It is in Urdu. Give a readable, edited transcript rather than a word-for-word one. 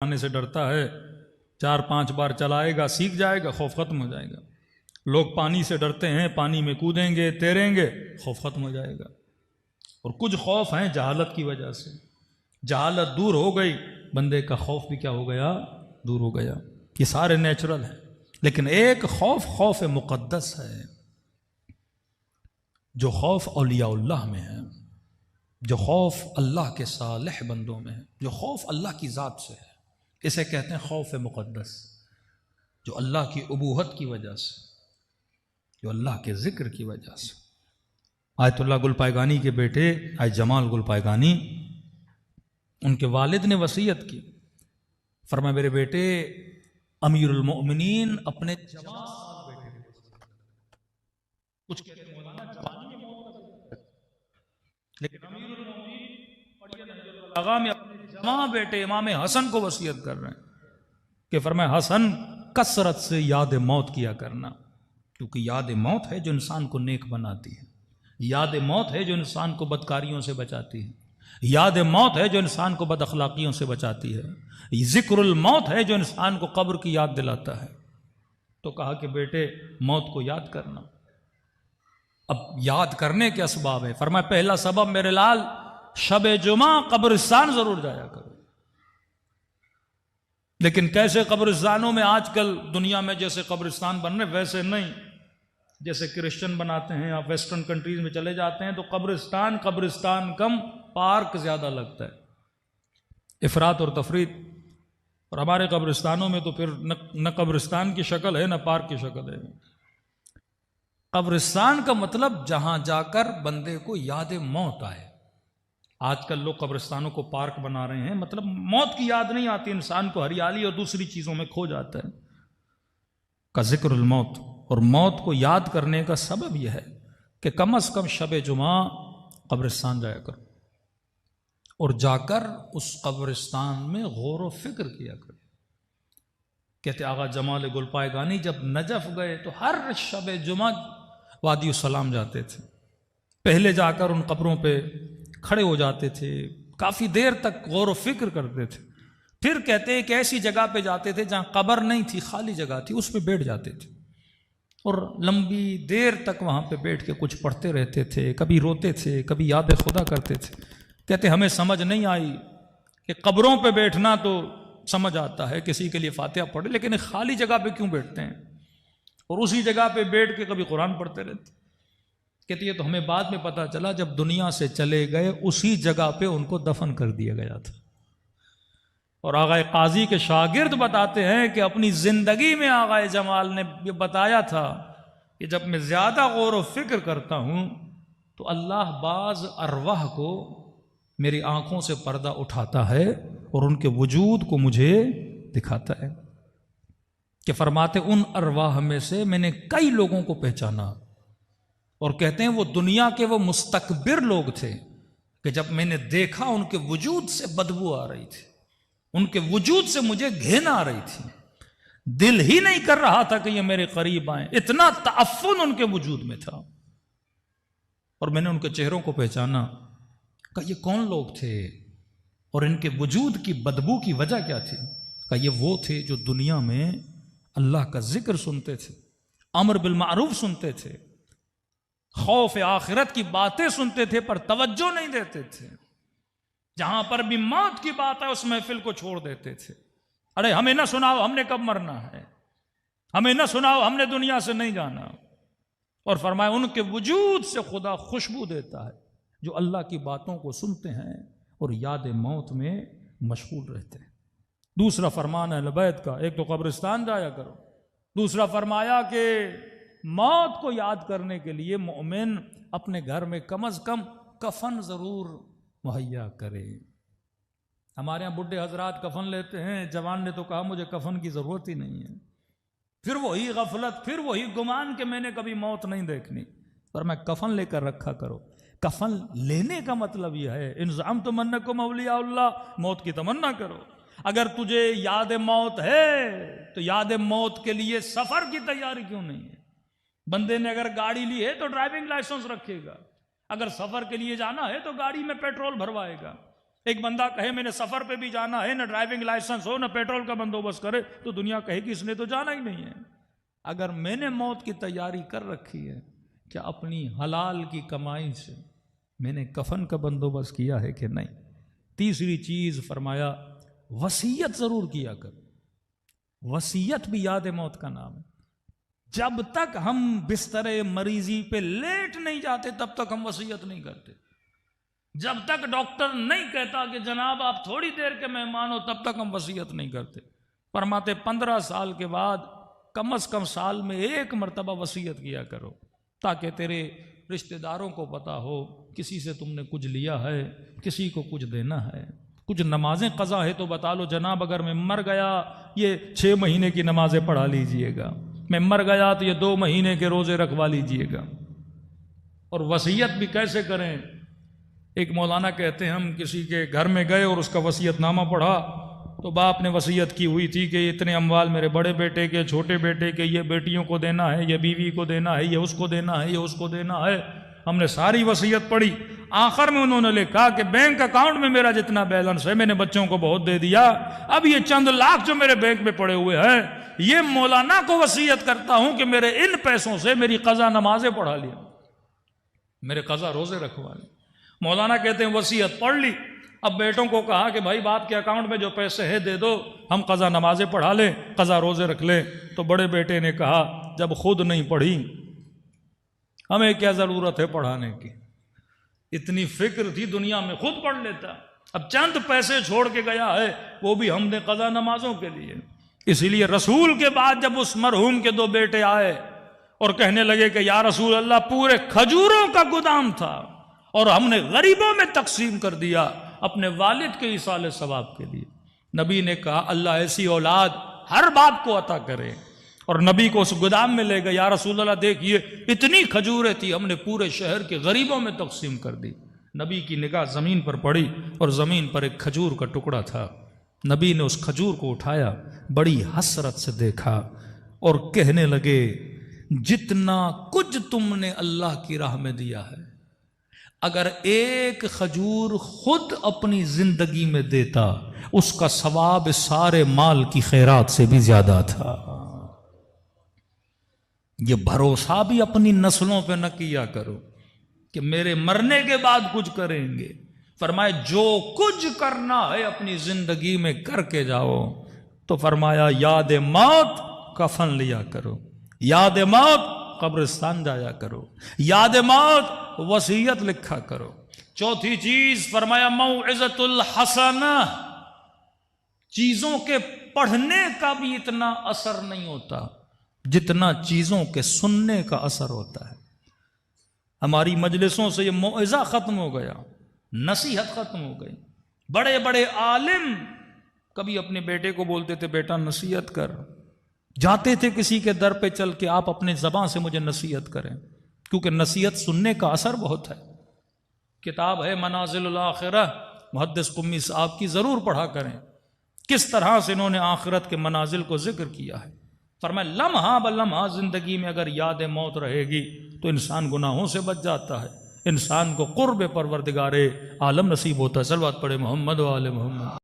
آنے سے ڈرتا ہے، 4-5 بار چلائے گا سیکھ جائے گا، خوف ختم ہو جائے گا۔ لوگ پانی سے ڈرتے ہیں، پانی میں کودیں گے تیریں گے، خوف ختم ہو جائے گا۔ اور کچھ خوف ہیں جہالت کی وجہ سے، جہالت دور ہو گئی، بندے کا خوف بھی کیا ہو گیا؟ دور ہو گیا۔ یہ سارے نیچرل ہیں، لیکن ایک خوف، خوف مقدس ہے، جو خوف اولیاء اللہ میں ہے، جو خوف اللہ کے صالح بندوں میں ہے، جو خوف اللہ کی ذات سے ہے، اسے کہتے ہیں خوف مقدس، جو اللہ کی ابوہت کی وجہ سے، جو اللہ کے ذکر کی وجہ سے۔ آیت اللہ گل پائگانی کے بیٹے آیت جمال گل پائگانی، ان کے والد نے وصیت کی، فرمایا میرے بیٹے امیر المؤمنین اپنے جوان بیٹے کچھ کہتے ہیں مولانا جوانی میں موت، لیکن امیر المؤمنین میں اپنے جوان بیٹے امام حسن کو وصیت کر رہے ہیں کہ فرمایا حسن کثرت سے یاد موت کیا کرنا، کیونکہ یاد موت ہے جو انسان کو نیک بناتی ہے، یاد موت ہے جو انسان کو بدکاریوں سے بچاتی ہے، یاد موت ہے جو انسان کو بد اخلاقیوں سے بچاتی ہے، ذکر الموت ہے جو انسان کو قبر کی یاد دلاتا ہے۔ تو کہا کہ بیٹے موت کو یاد کرنا۔ اب یاد کرنے کے اسباب ہیں، فرمایا پہلا سبب میرے لال شب جمعہ قبرستان ضرور جایا کرو۔ لیکن کیسے قبرستانوں میں آج کل دنیا میں جیسے قبرستان بن رہے ویسے نہیں، جیسے کرسچن بناتے ہیں، آپ ویسٹرن کنٹریز میں چلے جاتے ہیں تو قبرستان کم، پارک زیادہ لگتا ہے، افراط اور تفریط۔ اور ہمارے قبرستانوں میں تو پھر نہ قبرستان کی شکل ہے نہ پارک کی شکل ہے۔ قبرستان کا مطلب جہاں جا کر بندے کو یاد موت آئے۔ آج کل لوگ قبرستانوں کو پارک بنا رہے ہیں، مطلب موت کی یاد نہیں آتی انسان کو، ہریالی اور دوسری چیزوں میں کھو جاتا ہے۔ کا ذکر الموت، اور موت کو یاد کرنے کا سبب یہ ہے کہ کم از کم شب جمعہ قبرستان جایا کرو، اور جا کر اس قبرستان میں غور و فکر کیا کرو۔ کہتے آغا جمال گل پائگانی جب نجف گئے تو ہر شب جمعہ وادی السلام جاتے تھے، پہلے جا کر ان قبروں پہ کھڑے ہو جاتے تھے، کافی دیر تک غور و فکر کرتے تھے، پھر کہتے ہیں کہ ایسی جگہ پہ جاتے تھے جہاں قبر نہیں تھی، خالی جگہ تھی، اس پہ بیٹھ جاتے تھے اور لمبی دیر تک وہاں پہ بیٹھ کے کچھ پڑھتے رہتے تھے، کبھی روتے تھے، کبھی یاد خدا کرتے تھے۔ کہتے ہمیں سمجھ نہیں آئی کہ قبروں پہ بیٹھنا تو سمجھ آتا ہے، کسی کے لیے فاتحہ پڑھے، لیکن ایک خالی جگہ پہ کیوں بیٹھتے ہیں اور اسی جگہ پہ بیٹھ کے کبھی قرآن پڑھتے رہتے۔ کہتے یہ تو ہمیں بعد میں پتا چلا جب دنیا سے چلے گئے اسی جگہ پہ ان کو دفن کر دیا گیا تھا۔ اور آغا قاضی کے شاگرد بتاتے ہیں کہ اپنی زندگی میں آغا جمال نے یہ بتایا تھا کہ جب میں زیادہ غور و فکر کرتا ہوں تو اللہ بعض ارواح کو میری آنکھوں سے پردہ اٹھاتا ہے اور ان کے وجود کو مجھے دکھاتا ہے، کہ فرماتے ان ارواح میں سے میں نے کئی لوگوں کو پہچانا، اور کہتے ہیں وہ دنیا کے وہ مستکبر لوگ تھے کہ جب میں نے دیکھا ان کے وجود سے بدبو آ رہی تھی، ان کے وجود سے مجھے گھن آ رہی تھی، دل ہی نہیں کر رہا تھا کہ یہ میرے قریب آئیں، اتنا تعفن ان کے وجود میں تھا۔ اور میں نے ان کے چہروں کو پہچانا کہ یہ کون لوگ تھے اور ان کے وجود کی بدبو کی وجہ کیا تھی؟ کہ یہ وہ تھے جو دنیا میں اللہ کا ذکر سنتے تھے، امر بالمعروف سنتے تھے، خوف آخرت کی باتیں سنتے تھے پر توجہ نہیں دیتے تھے، جہاں پر بھی موت کی بات ہے اس محفل کو چھوڑ دیتے تھے۔ ارے ہمیں نہ سناؤ ہم نے کب مرنا ہے، ہمیں نہ سناؤ ہم نے دنیا سے نہیں جانا۔ اور فرمایا ان کے وجود سے خدا خوشبو دیتا ہے جو اللہ کی باتوں کو سنتے ہیں اور یاد موت میں مشغول رہتے ہیں۔ دوسرا فرمان ہے اہل بیت کا، ایک تو قبرستان جایا کرو، دوسرا فرمایا کہ موت کو یاد کرنے کے لیے مومن اپنے گھر میں کم از کم کفن ضرور مہیا کرے۔ ہمارے ہاں بڈھے حضرات کفن لیتے ہیں، جوان نے تو کہا مجھے کفن کی ضرورت ہی نہیں ہے، پھر وہی غفلت، پھر وہی گمان کہ میں نے کبھی موت نہیں دیکھنی۔ پر میں کفن لے کر رکھا کرو۔ کفن لینے کا مطلب یہ ہے انضام تو منکم اولیاء اللہ، موت کی تمنا کرو۔ اگر تجھے یاد موت ہے تو یاد موت کے لیے سفر کی تیاری کیوں نہیں ہے؟ بندے نے اگر گاڑی لی ہے تو ڈرائیونگ لائسنس رکھے گا، اگر سفر کے لیے جانا ہے تو گاڑی میں پیٹرول بھروائے گا، ایک بندہ کہے میں نے سفر پہ بھی جانا ہے، نہ ڈرائیونگ لائسنس ہو، نہ پیٹرول کا بندوبست کرے، تو دنیا کہے کہ اس نے تو جانا ہی نہیں ہے۔ اگر میں نے موت کی تیاری کر رکھی ہے، کیا اپنی حلال کی کمائی سے میں نے کفن کا بندوبست کیا ہے کہ نہیں؟ تیسری چیز فرمایا وصیت ضرور کیا کر۔ وصیت بھی یاد موت کا نام ہے۔ جب تک ہم بستر مریضی پہ لیٹ نہیں جاتے تب تک ہم وصیت نہیں کرتے۔ جب تک ڈاکٹر نہیں کہتا کہ جناب آپ تھوڑی دیر کے مہمان ہو تب تک ہم وصیت نہیں کرتے۔ فرماتے 15 سال کے بعد کم از کم سال میں 1 مرتبہ وصیت کیا کرو، تاکہ تیرے رشتہ داروں کو پتا ہو کسی سے تم نے کچھ لیا ہے، کسی کو کچھ دینا ہے۔ کچھ نمازیں قضا ہے تو بتا لو جناب اگر میں مر گیا یہ 6 مہینے کی نمازیں پڑھا لیجئے گا، میں مر گیا تو یہ 2 مہینے کے روزے رکھوا لیجئے گا۔ اور وصیت بھی کیسے کریں؟ ایک مولانا کہتے ہیں ہم کسی کے گھر میں گئے اور اس کا وصیت نامہ پڑھا تو باپ نے وصیت کی ہوئی تھی کہ اتنے اموال میرے بڑے بیٹے کے، چھوٹے بیٹے کے، یہ بیٹیوں کو دینا ہے، یہ بیوی کو دینا ہے، یہ اس کو دینا ہے، یہ اس کو دینا ہے۔ ہم نے ساری وصیت پڑھی، آخر میں انہوں نے لکھا کہ بینک اکاؤنٹ میں میرا جتنا بیلنس ہے میں نے بچوں کو بہت دے دیا، اب یہ چند لاکھ جو میرے بینک میں پڑے ہوئے ہیں یہ مولانا کو وصیت کرتا ہوں کہ میرے ان پیسوں سے میری قضا نمازیں پڑھا لیا، میرے قضا روزے رکھوا لیں۔ مولانا کہتے ہیں وصیت پڑھ لی، اب بیٹوں کو کہا کہ بھائی باپ کے اکاؤنٹ میں جو پیسے ہیں دے دو، ہم قضا نمازیں پڑھا لیں، قضا روزے رکھ لیں۔ تو بڑے بیٹے نے کہا جب خود نہیں پڑھی ہمیں کیا ضرورت ہے پڑھانے کی، اتنی فکر تھی دنیا میں خود پڑھ لیتا، اب چند پیسے چھوڑ کے گیا ہے وہ بھی ہم نے قضا نمازوں کے لیے۔ اسی لیے رسول کے بعد جب اس مرحوم کے 2 بیٹے آئے اور کہنے لگے کہ یا رسول اللہ پورے کھجوروں کا گودام تھا اور ہم نے غریبوں میں تقسیم کر دیا اپنے والد کے ایصال ثواب کے لیے، نبی نے کہا اللہ ایسی اولاد ہر باپ کو عطا کرے، اور نبی کو اس گودام میں لے گئے، یا رسول اللہ دیکھیے اتنی کھجوریں تھی ہم نے پورے شہر کے غریبوں میں تقسیم کر دی۔ نبی کی نگاہ زمین پر پڑی اور زمین پر ایک کھجور کا ٹکڑا تھا، نبی نے اس کھجور کو اٹھایا، بڑی حسرت سے دیکھا اور کہنے لگے جتنا کچھ تم نے اللہ کی راہ میں دیا ہے اگر ایک کھجور خود اپنی زندگی میں دیتا اس کا ثواب سارے مال کی خیرات سے بھی زیادہ تھا۔ یہ بھروسہ بھی اپنی نسلوں پہ نہ کیا کرو کہ میرے مرنے کے بعد کچھ کریں گے۔ فرمایا جو کچھ کرنا ہے اپنی زندگی میں کر کے جاؤ، تو فرمایا یاد موت کفن لیا کرو، یاد موت قبرستان جایا کرو، یاد موت وصیت لکھا کرو۔ چوتھی چیز فرمایا موعظۃ الحسنہ، چیزوں کے پڑھنے کا بھی اتنا اثر نہیں ہوتا جتنا چیزوں کے سننے کا اثر ہوتا ہے۔ ہماری مجلسوں سے یہ موعظہ ختم ہو گیا، نصیحت ختم ہو گئی۔ بڑے بڑے عالم کبھی اپنے بیٹے کو بولتے تھے بیٹا نصیحت کر، جاتے تھے کسی کے در پہ چل کے آپ اپنے زبان سے مجھے نصیحت کریں، کیونکہ نصیحت سننے کا اثر بہت ہے۔ کتاب ہے منازل الاخرہ، محدث قمی صاحب کی ضرور پڑھا کریں، کس طرح سے انہوں نے آخرت کے منازل کو ذکر کیا ہے۔ فرمایا لمحہ بلمحہ زندگی میں اگر یاد موت رہے گی تو انسان گناہوں سے بچ جاتا ہے، انسان کو قرب پروردگار عالم نصیب ہوتا ہے۔ صلوات پڑھے محمد و آل محمد۔